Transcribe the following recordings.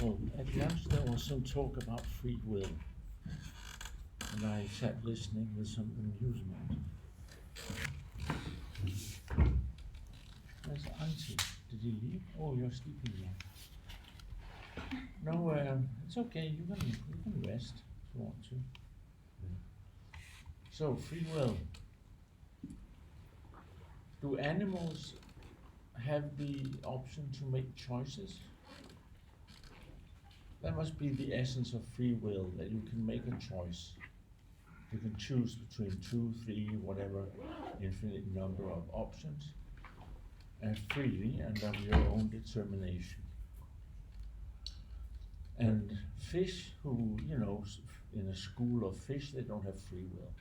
Well, at lunch there was some talk about free will, and I sat listening with some amusement. Where's Auntie? Did he leave? Oh, you're sleeping now. No, it's okay. You can rest if you want to. So, free will. Do animals have the option to make choices? That must be the essence of free will, that you can make a choice. You can choose between 2, 3, whatever infinite number of options, and freely and of your own determination. And fish who, in a school of fish, they don't have free will.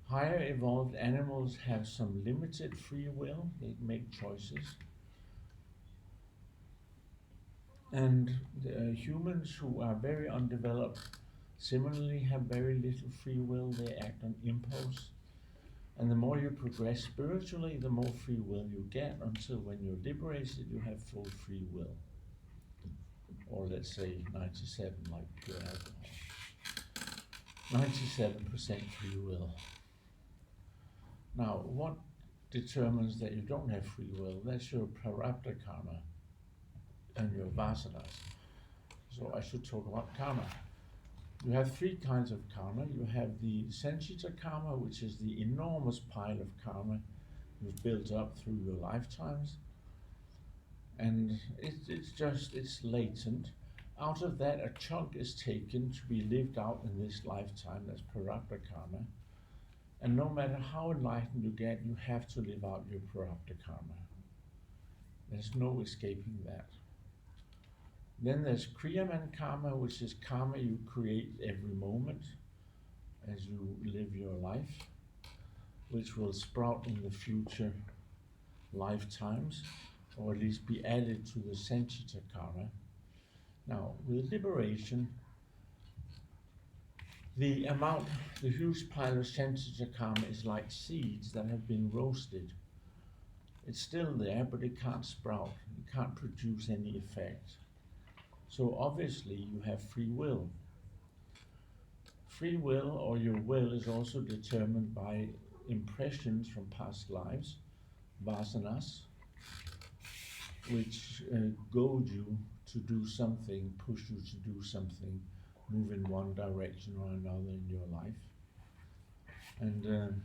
Higher evolved animals have some limited free will, they make choices. And humans who are very undeveloped similarly have very little free will, they act on impulse. And the more you progress spiritually, the more free will you get, until when you're liberated, you have full free will. Or let's say 97, like pure alcohol. 97% free will. Now, what determines that you don't have free will? That's your prarabdha karma and your vasanas. So I should talk about karma. You have 3 kinds of karma. You have the sanchita karma, which is the enormous pile of karma you've built up through your lifetimes. And it's latent. Out of that, a chunk is taken to be lived out in this lifetime. That's prarabdha karma. And no matter how enlightened you get, you have to live out your prarabdha karma. There's no escaping that. Then there's kriyaman karma, which is karma you create every moment as you live your life, which will sprout in the future lifetimes, or at least be added to the sanchita karma. Now, with liberation, the huge pile of sanchita karma is like seeds that have been roasted. It's still there, but it can't sprout. It can't produce any effect. So obviously you have free will. Free will, or your will, is also determined by impressions from past lives, vasanas, which goad you to do something, push you to do something, move in one direction or another in your life. And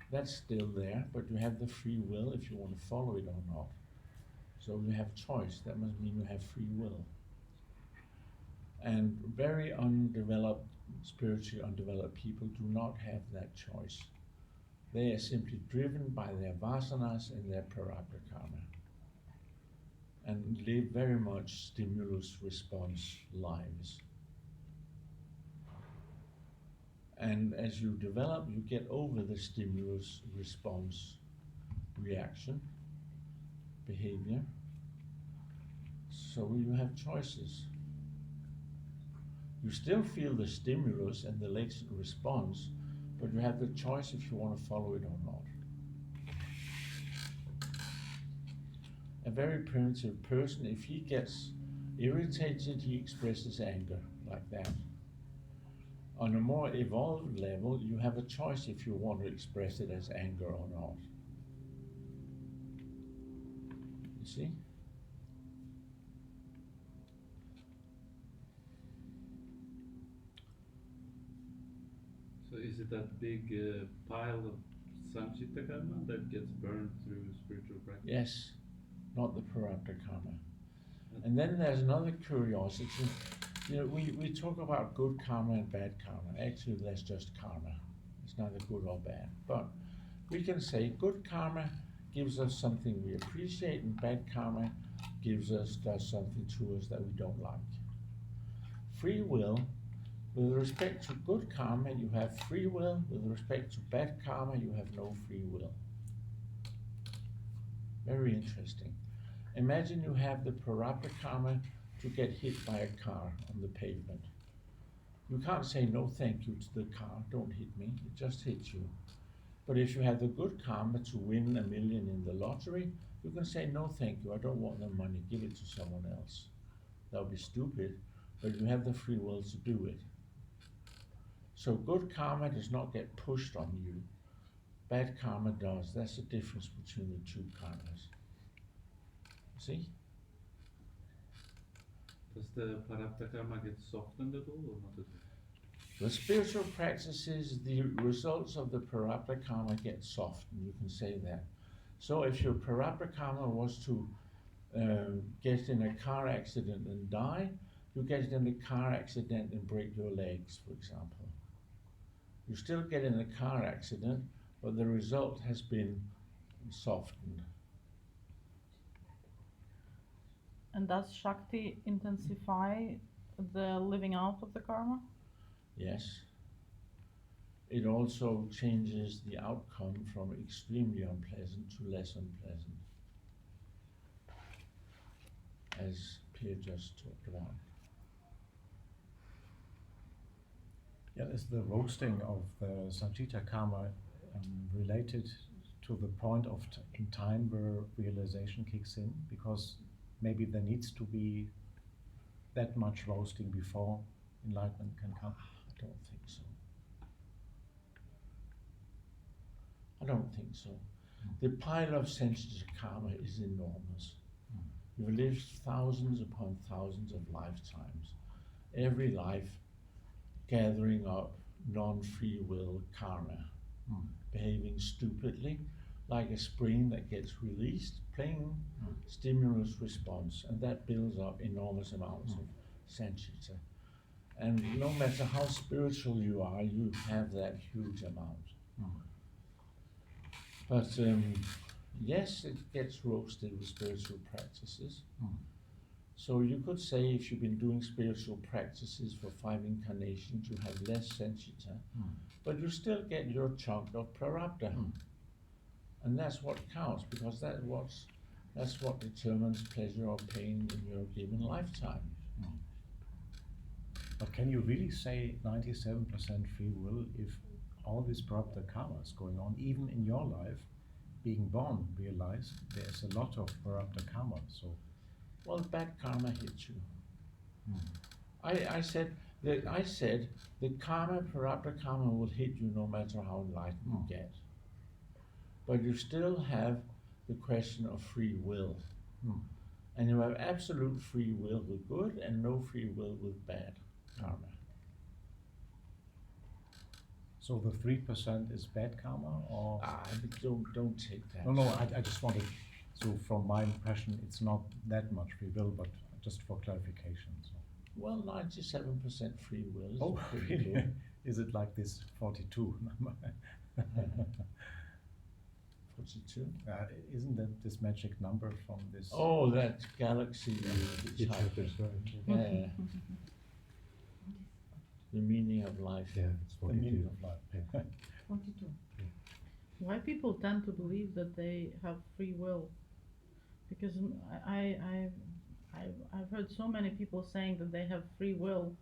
that's still there, but you have the free will if you want to follow it or not. So you have choice. That must mean you have free will. And very undeveloped, spiritually undeveloped people do not have that choice. They are simply driven by their vasanas and their prarabdha karma, and live very much stimulus-response lives. And as you develop, you get over the stimulus-response reaction, behavior. So you have choices. You still feel the stimulus and the latent response, but you have the choice if you want to follow it or not. A very primitive person, if he gets irritated, he expresses anger like that. On a more evolved level, you have a choice if you want to express it as anger or not. You see? So is it that big pile of sanchita karma that gets burned through spiritual practice? Yes, not the prarabdha karma. And then there's another curiosity. We talk about good karma and bad karma. Actually, that's just karma. It's neither good or bad. But we can say good karma gives us something we appreciate, and bad karma does something to us that we don't like. Free will. With respect to good karma, you have free will. With respect to bad karma, you have no free will. Very interesting. Imagine you have the prarabdha karma to get hit by a car on the pavement. You can't say no thank you to the car, don't hit me, it just hits you. But if you have the good karma to win $1 million in the lottery, You can say, no thank you, I don't want the money, give it to someone else. That would be stupid, but you have the free will to do it. So good karma does not get pushed on you. Bad karma does. That's the difference between the two karmas. See? Does the prarabdha karma get softened at all or not at all? The spiritual practices, the results of the prarabdha karma get softened, you can say that. So if your prarabdha karma was to get in a car accident and die, you get in a car accident and break your legs, for example. You still get in a car accident, but the result has been softened. And does Shakti intensify the living out of the karma? Yes. It also changes the outcome from extremely unpleasant to less unpleasant, as Pierre just talked about. Yeah, is the roasting of the Sanchita karma related to the point of in time where realization kicks in? Because maybe there needs to be that much roasting before enlightenment can come. I don't think so. I don't think so. The pile of sensitive karma is enormous. You've lived thousands upon thousands of lifetimes. Every life gathering up non-free will karma, behaving stupidly, like a spring that gets released, plain stimulus response, and that builds up enormous amounts of sanchita. And no matter how spiritual you are, you have that huge amount. But yes, it gets roasted with spiritual practices. So you could say if you've been doing spiritual practices for 5 incarnations, you have less sanchita, but you still get your chunk of prarabdha. And that's what counts, because that's what determines pleasure or pain in your given lifetime. But can you really say 97% free will if all this prarabdha karma is going on, even in your life, being born, realize there's a lot of prarabdha karma, so... Well, bad karma hits you. I said the karma, prarabdha karma will hit you no matter how enlightened you get. But you still have the question of free will. And you have absolute free will with good and no free will with bad karma. So the 3% is bad karma, or...? Don't take that. No, I just wanted... So from my impression, it's not that much free will, but just for clarification. So. Well, 97% free will is pretty really? good. Is it like this 42 number? 42? Isn't that this magic number from this? Oh, that galaxy. Yeah. The meaning of life. Yeah, it's The 42. meaning of life. 22. Why people tend to believe that they have free will? Because I've heard so many people saying that they have free will,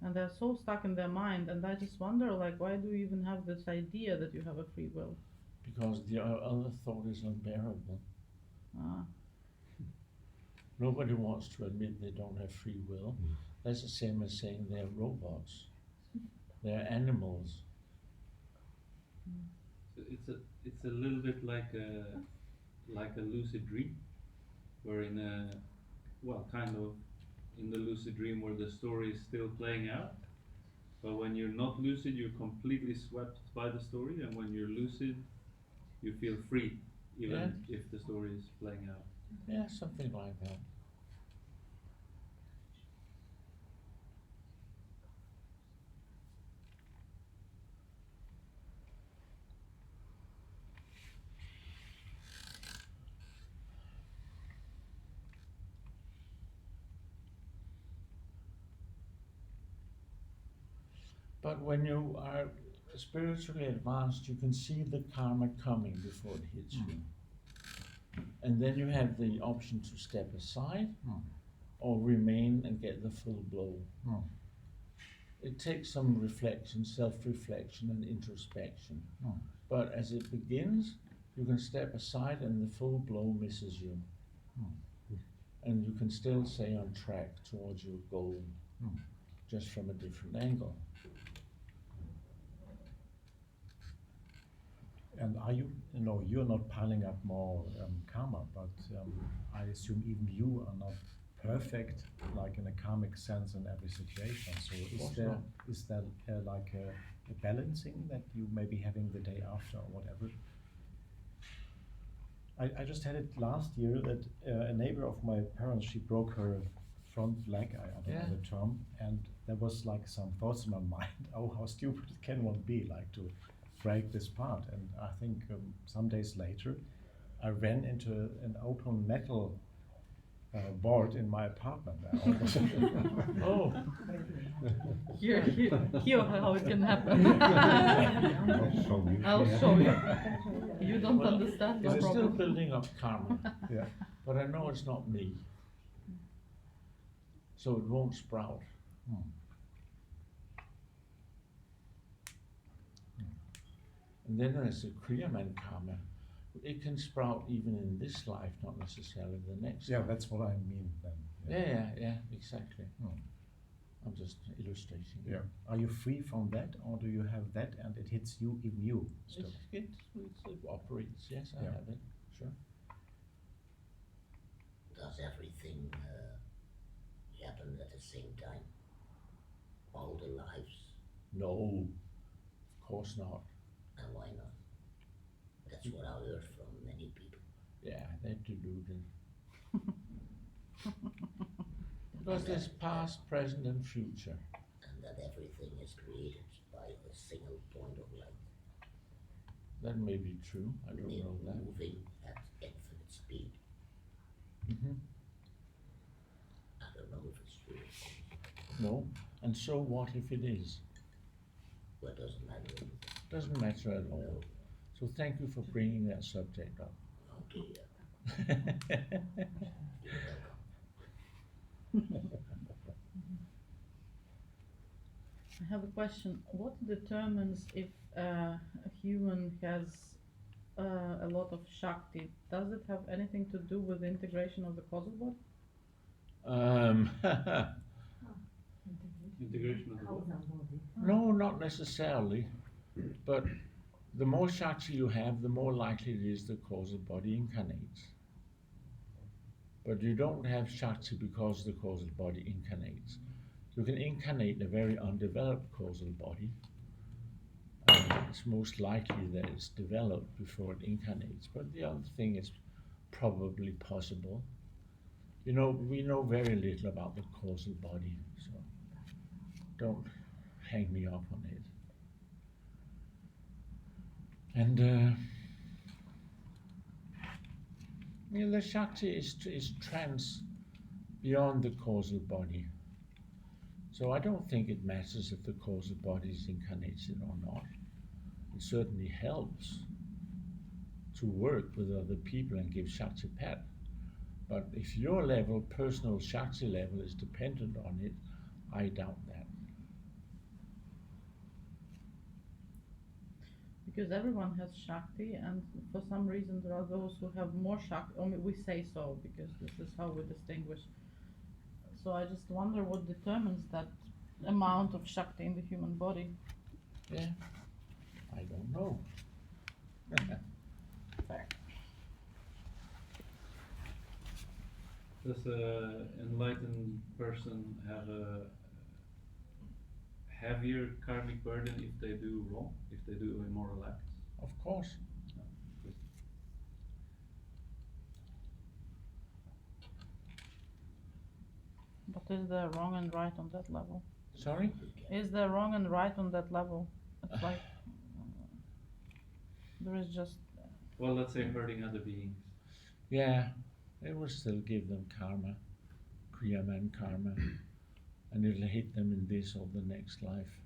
and they're so stuck in their mind, and I just wonder, like, why do you even have this idea that you have a free will? Because the other thought is unbearable. Ah. Nobody wants to admit they don't have free will. That's the same as saying they're robots. They're animals. So it's a little bit like a lucid dream, where in the lucid dream where the story is still playing out, but when you're not lucid, you're completely swept by the story, and when you're lucid, you feel free, even if the story is playing out. Yeah, something like that. But when you are spiritually advanced, you can see the karma coming before it hits you. And then you have the option to step aside or remain and get the full blow. It takes some reflection, self-reflection and introspection. But as it begins, you can step aside and the full blow misses you. And you can still stay on track towards your goal, just from a different angle. And are you, you're not piling up more karma, but I assume even you are not perfect, like in a karmic sense in every situation. So is there like a balancing that you may be having the day after or whatever? I just had it last year that a neighbor of my parents, she broke her front leg, I don't know the term, and there was like some thoughts in my mind, oh, how stupid can one be, like to break this part. And I think some days later, I ran into an open metal board in my apartment. Oh, Here how it can happen. I'll show you. You don't understand, no it's still problem. building up karma, Yeah. but I know it's not me. So it won't sprout. And then there's the Kriyaman karma. It can sprout even in this life, not necessarily the next. Yeah, life. that's what I mean then. Yeah, exactly. I'm just illustrating. Yeah. Are you free from that, or do you have that and it hits you, even you? Still? It operates, yes, I have it, sure. Does everything happen at the same time? All the lives? No, of course not. And why not? That's what I heard from many people. Yeah, they're deluded. Because there's past, present, and future. And that everything is created by a single point of light. That may be true. I don't know that. Moving at infinite speed. Mm-hmm. I don't know if it's true. No, and so what if it is? Well, it doesn't matter. Doesn't matter at all. So thank you for bringing that subject up. Okay. You're welcome. I have a question. What determines if a human has a lot of Shakti? Does it have anything to do with the integration of the causal body? Integration of the body. No, not necessarily. But the more Shakti you have, the more likely it is the causal body incarnates. But you don't have Shakti because the causal body incarnates. You can incarnate a very undeveloped causal body. It's most likely that it's developed before it incarnates. But the other thing is probably possible. We know very little about the causal body, so don't hang me up on it. And the Shakti is trans beyond the causal body. So I don't think it matters if the causal body is incarnated or not. It certainly helps to work with other people and give Shaktipat. But if your level, personal Shakti level, is dependent on it, I doubt that. Because everyone has Shakti, and for some reason there are those who have more Shakti. I mean, we say so because this is how we distinguish. So I just wonder what determines that amount of Shakti in the human body. Yeah, I don't know. Does an enlightened person have a heavier karmic burden if they do wrong, if they do immoral acts? Of course. But is there wrong and right on that level? Sorry? Is there wrong and right on that level? It's like there is just Well, let's say hurting other beings. Yeah, it will still give them karma, Kriyaman karma, and it'll hit them in this or the next life.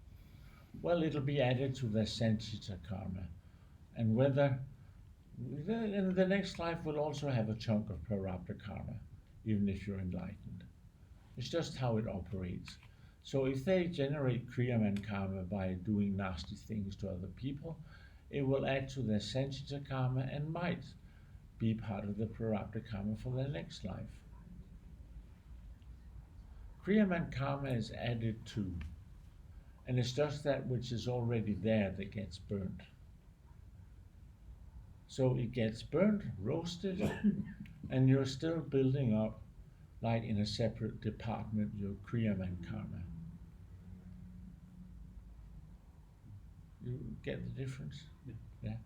Well, it'll be added to their Sanchita karma, and whether in the next life will also have a chunk of Prarabdha karma, even if you're enlightened. It's just how it operates. So if they generate Kriyaman karma by doing nasty things to other people, it will add to their Sanchita karma and might be part of the prarabdha karma for their next life. Kriyaman karma is added to, and it's just that which is already there that gets burnt. So it gets burnt, roasted, and you're still building up, like in a separate department, your Kriyaman karma. You get the difference? Yeah. Yeah.